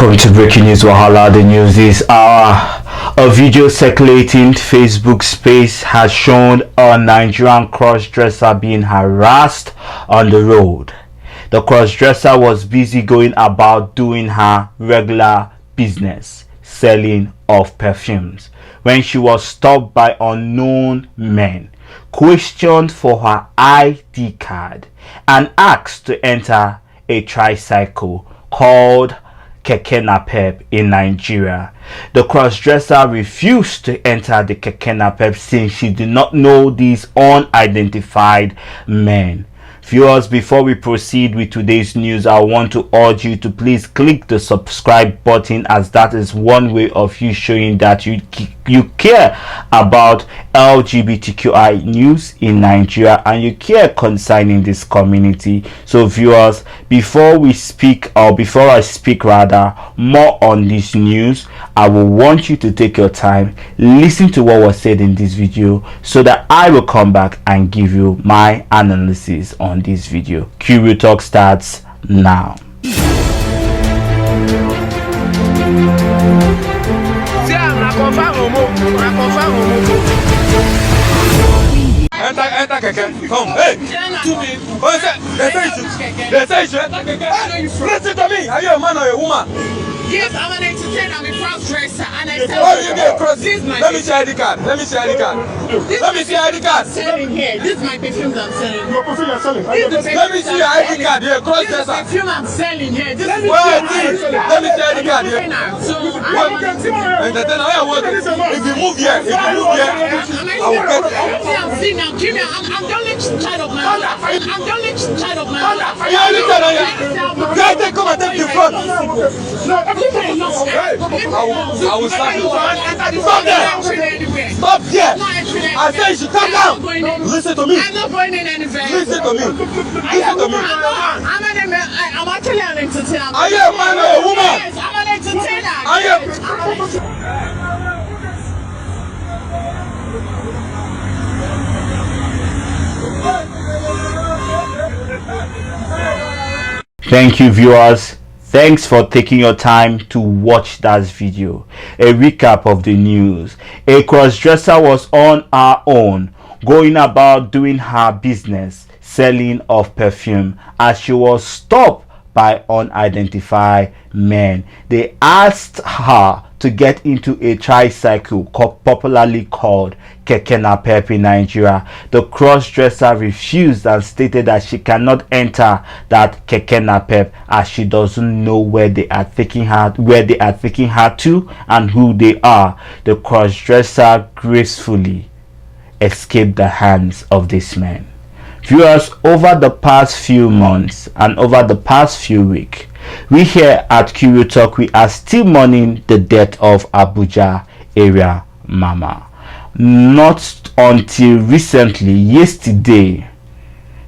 Welcome to Breaking News Wahala. The news is a video circulating Facebook space has shown a Nigerian cross-dresser being harassed on the road. The cross-dresser was busy going about doing her regular business, selling of perfumes, when she was stopped by unknown men, questioned for her ID card, and asked to enter a tricycle called Keke Napep in Nigeria. The cross-dresser refused to enter the Keke Napep since she did not know these unidentified men. Viewers, before we proceed with today's news, I want to urge you to please click the subscribe button, as that is one way of you showing that you care about LGBTQI news in Nigeria and you care concerning this community. So viewers, before I speak rather more on this news, I will want you to take your time, listen to what was said in this video, so that I will come back and give you my analysis on this video. Curio Talk starts now. Enter Keke. Come. Hey. They say you should enter Keke. Listen to me. Are you a man or a woman? Yes, I'm an entertainer. I'm a cross-dresser. And I said, oh, you get cross. Let me see ID card. Let me see ID card. Let me see ID card. Selling here. This is my perfume I'm selling. Your perfume you're selling. Let me see your ID card. You're a cross-dresser. This is the perfume I'm selling here. This is let me see ID card. So I'm entertainer. If you move here, I will get I'm seeing now. I'm the only child of my mother. I'm the only child of my mother. You're only child of your mother. Come and take the front. I will stop you. Stop there. Stop there. I said you should come down. Listen to me. I'm not going in anywhere. Listen to me. Listen to me. I'm actually an entertainer. Are you a man or a woman? Yes, I'm an entertainer. Are you? Thank you, viewers. Thanks for taking your time to watch that video. A recap of the news. A cross-dresser was on her own, going about doing her business, selling of perfume, as she was stopped by unidentified men. They asked her to get into a tricycle popularly called Keke Napep in Nigeria. The cross-dresser refused and stated that she cannot enter that Keke Napep as she doesn't know where they are taking her to and who they are. The cross-dresser gracefully escaped the hands of these men. Viewers, over the past few months and over the past few weeks, we here at Curio Talk, we are still mourning the death of Abuja area mama. Not until recently, yesterday,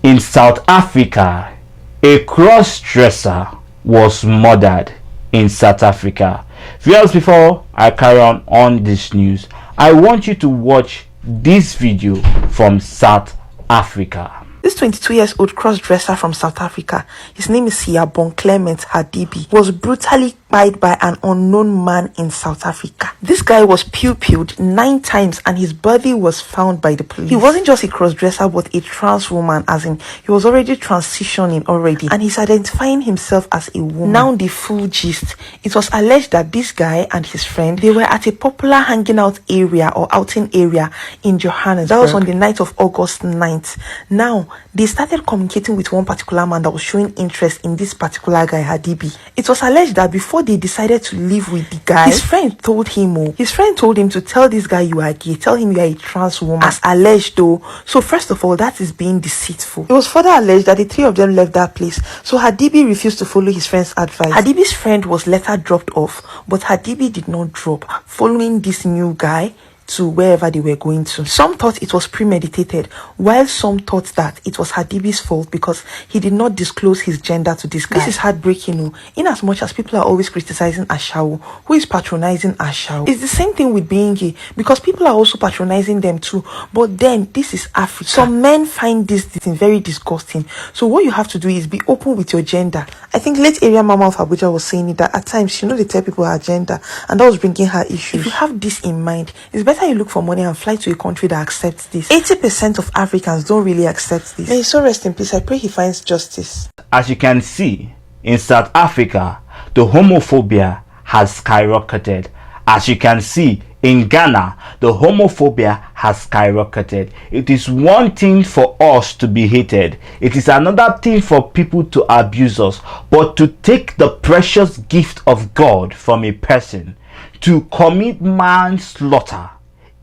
in South Africa, a cross-dresser was murdered in South Africa. Viewers, before I carry on this news, I want you to watch this video from South Africa. This 22-year-old cross-dresser from South Africa, his name is Siyabon Clement Hadibi, was brutally killed by an unknown man in South Africa. This guy was pew-pewed 9 times and his body was found by the police. He wasn't just a cross-dresser but a trans woman, as in he was already transitioning already and he's identifying himself as a woman. Now the full gist. It was alleged that this guy and his friend, they were at a popular hanging out area or outing area in Johannesburg. That was on the night of August 9th. Now, they started communicating with one particular man that was showing interest in this particular guy, Hadibi. It was alleged that before they decided to live with the guy, his friend told him to tell this guy you are gay, tell him you are a trans woman, as alleged though. So first of all, that is being deceitful. It was further alleged that the 3 of them left that place, so Hadibi refused to follow his friend's advice. Hadibi's friend was later dropped off, but Hadibi did not drop. Following this new guy, to wherever they were going to. Some thought it was premeditated, while some thought that it was Hadibi's fault because he did not disclose his gender to this guy. This is heartbreaking, in as much as people are always criticizing Ashawo, who is patronizing Ashawo. It's the same thing with being gay, because people are also patronizing them too. But then, this is Africa. Some men find this thing very disgusting. So what you have to do is be open with your gender. I think late area mama of Abuja was saying it, that at times, they tell people her gender, and that was bringing her issues. If you have this in mind, it's better you look for money and fly to a country that accepts this. 80% of Africans don't really accept this. May he so rest in peace. I pray he finds justice. As you can see, in South Africa, the homophobia has skyrocketed. As you can see, in Ghana, the homophobia has skyrocketed. It is one thing for us to be hated. It is another thing for people to abuse us. But to take the precious gift of God from a person, to commit manslaughter,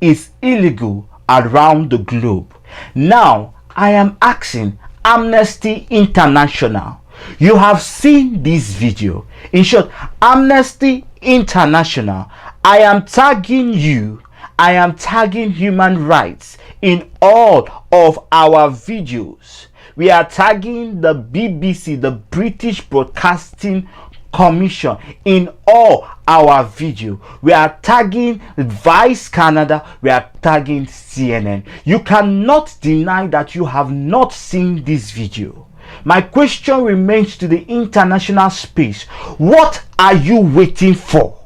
is illegal around the globe. Now, I am asking Amnesty International. You have seen this video. In short, Amnesty International, I am tagging you. I am tagging human rights in all of our videos. We are tagging the BBC, the British Broadcasting Commission, in all our video. We are tagging Vice Canada. We are tagging CNN. You cannot deny that you have not seen this video. My question remains to the international space. What are you waiting for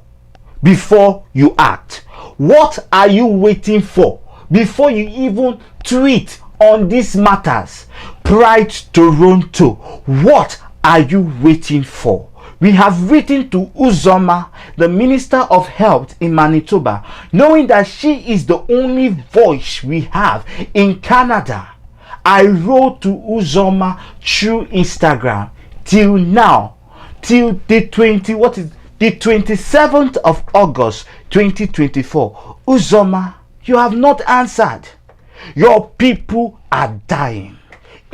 before you act? What are you waiting for before you even tweet on these matters? Pride Toronto, what are you waiting for? We have written to Uzoma, the Minister of Health in Manitoba, knowing that she is the only voice we have in Canada. I wrote to Uzoma through Instagram. Till now, till the 27th of August 2024, Uzoma, you have not answered. Your people are dying.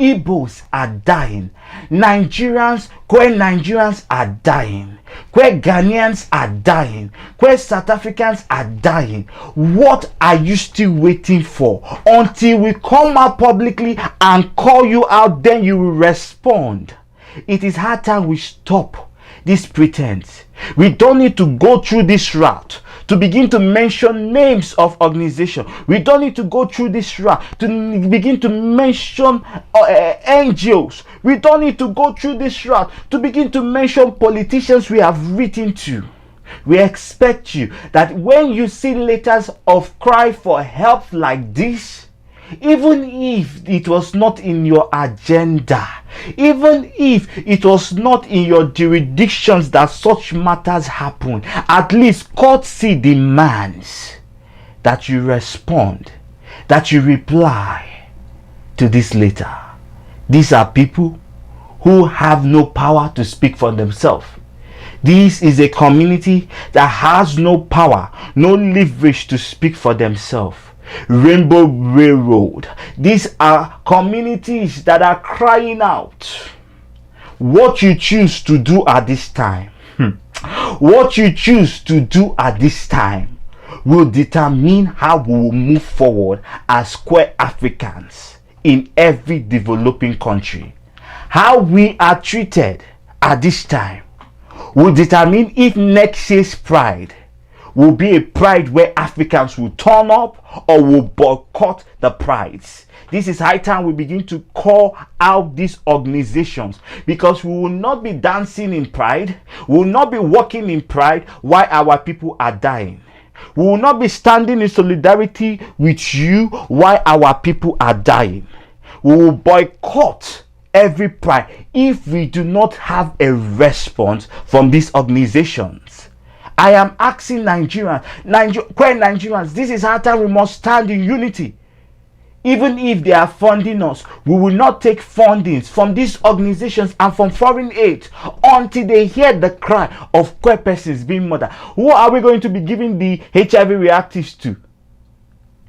Igbos are dying. Nigerians are dying. Ghanaians are dying. South Africans are dying. What are you still waiting for? Until we come out publicly and call you out, then you will respond. It is high time we stop this pretense. We don't need to go through this route to begin to mention names of organizations. We don't need to go through this route to begin to mention NGOs. We don't need to go through this route to begin to mention politicians we have written to. We expect you that when you see letters of cry for help like this, even if it was not in your agenda, even if it was not in your jurisdictions that such matters happen, at least courtesy demands that you respond, that you reply to this letter. These are people who have no power to speak for themselves. This is a community that has no power, no leverage to speak for themselves. Rainbow Railroad, these are communities that are crying out. What you choose to do at this time, what you choose to do at this time will determine how we will move forward as queer Africans in every developing country. How we are treated at this time will determine if next year's Pride will be a pride where Africans will turn up or will boycott the prides. This is high time we begin to call out these organizations, because we will not be dancing in pride, we will not be walking in pride while our people are dying. We will not be standing in solidarity with you while our people are dying. We will boycott every pride if we do not have a response from these organizations. I am asking Nigerians, queer Nigerians, this is how time we must stand in unity. Even if they are funding us, we will not take fundings from these organizations and from foreign aid until they hear the cry of queer persons being murdered. Who are we going to be giving the HIV reactives to?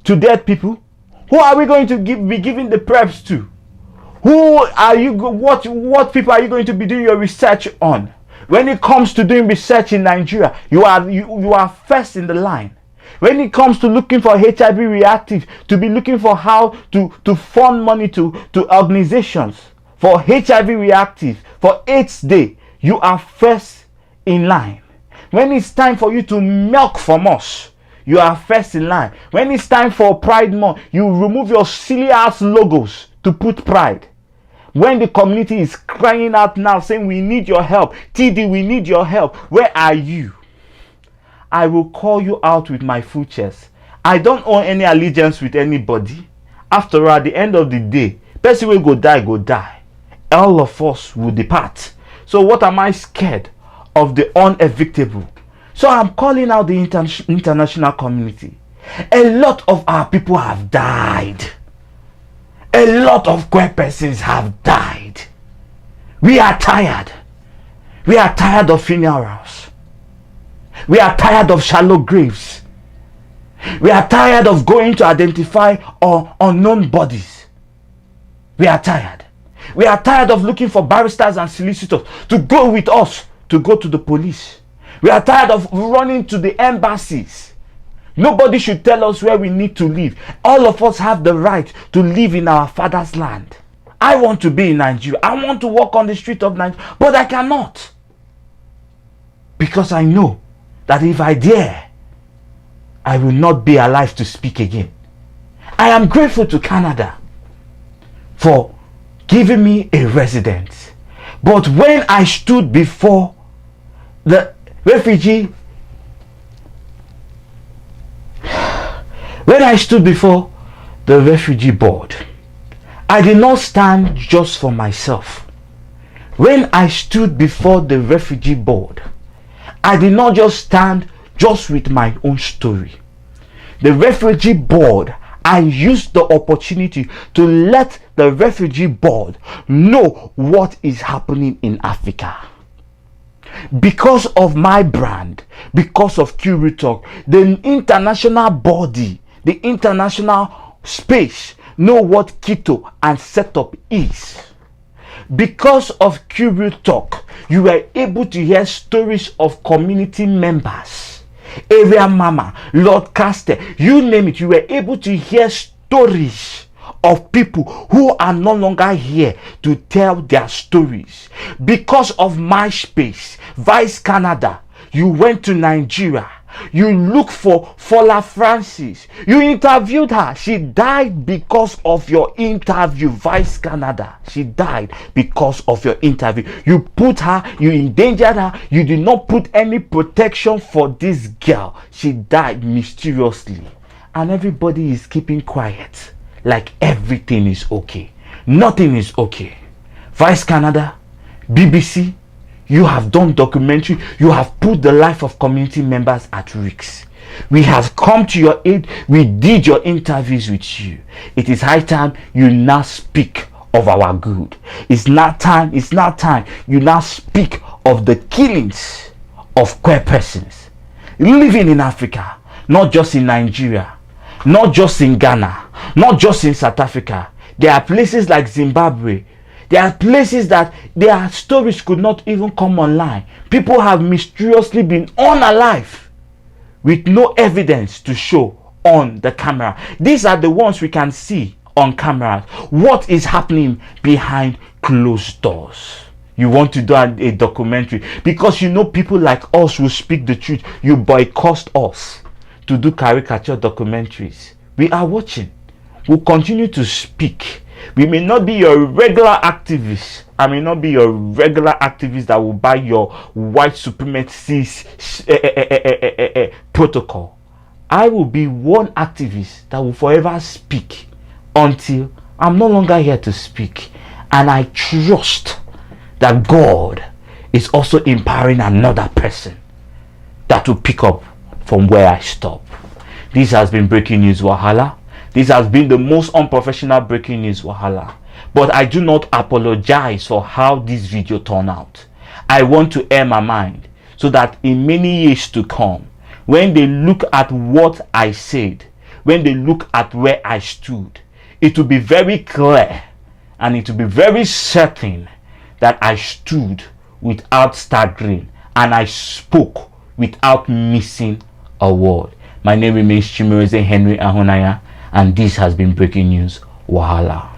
To dead people? Who are we going to be giving the preps to? Who are you? What people are you going to be doing your research on? When it comes to doing research in Nigeria, you are first in the line. When it comes to looking for HIV reactive, to be looking for how to fund money to organizations for HIV reactive, for AIDS Day, you are first in line. When it's time for you to milk from us, you are first in line. When it's time for Pride Month, you remove your silly ass logos to put pride. When the community is crying out now saying we need your help, TD, we need your help, where are you? I will call you out with my full chest. I don't own any allegiance with anybody. After all, at the end of the day, person will go die, go die. All of us will depart. So what am I scared of? The unevictable. So I'm calling out the international community. A lot of our people have died. A lot of queer persons have died. We are tired. We are tired of funerals. We are tired of shallow graves. We are tired of going to identify unknown bodies. We are tired. We are tired of looking for barristers and solicitors to go with us to go to the police. We are tired of running to the embassies. Nobody should tell us where we need to live. All of us have the right to live in our father's land. I want to be in Nigeria. I want to walk on the street of Nigeria, but I cannot. Because I know that if I dare, I will not be alive to speak again. I am grateful to Canada for giving me a residence. But when I stood before the refugee, board, I did not stand just for myself. When I stood before the refugee board, I did not just stand just with my own story. The refugee board, I used the opportunity to let the refugee board know what is happening in Africa. Because of my brand, because of Curie Talk, the international body, the international space know what keto and setup is. Because of Curie Talk, you were able to hear stories of community members, area mama, Lord Caster, you name it. You were able to hear stories of people who are no longer here to tell their stories. Because of my space, Vice Canada, you went to Nigeria. You look for Fola Francis. You interviewed her. She died because of your interview, Vice Canada. She died because of your interview. You put her, you endangered her. You did not put any protection for this girl. She died mysteriously. And everybody is keeping quiet, like everything is okay. Nothing is okay. Vice Canada, BBC, you have done documentary. You have put the life of community members at risk. We have come to your aid. We did your interviews with you. It is high time you now speak of our good. It's now time you now speak of the killings of queer persons living in Africa, not just in Nigeria, not just in Ghana, not just in South Africa. There are places like Zimbabwe. There are places that their stories could not even come online. People have mysteriously been unalive with no evidence to show on the camera. These are the ones we can see on cameras. What is happening behind closed doors? You want to do a documentary because you know people like us will speak the truth. You boycott us to do caricature documentaries. We are watching. We'll continue to speak. We may not be your regular activists. I may not be your regular activist that will buy your white supremacist protocol. I will be one activist that will forever speak until I'm no longer here to speak. And I trust that God is also empowering another person that will pick up from where I stop. This has been Breaking News Wahala. This has been the most unprofessional breaking news Wahala. But I do not apologize for how this video turned out. I want to air my mind so that in many years to come, when they look at what I said, when they look at where I stood, it will be very clear and it will be very certain that I stood without staggering and I spoke without missing a word. My name remains Chimereze Henry Ahunaya, and this has been Breaking News Wahala.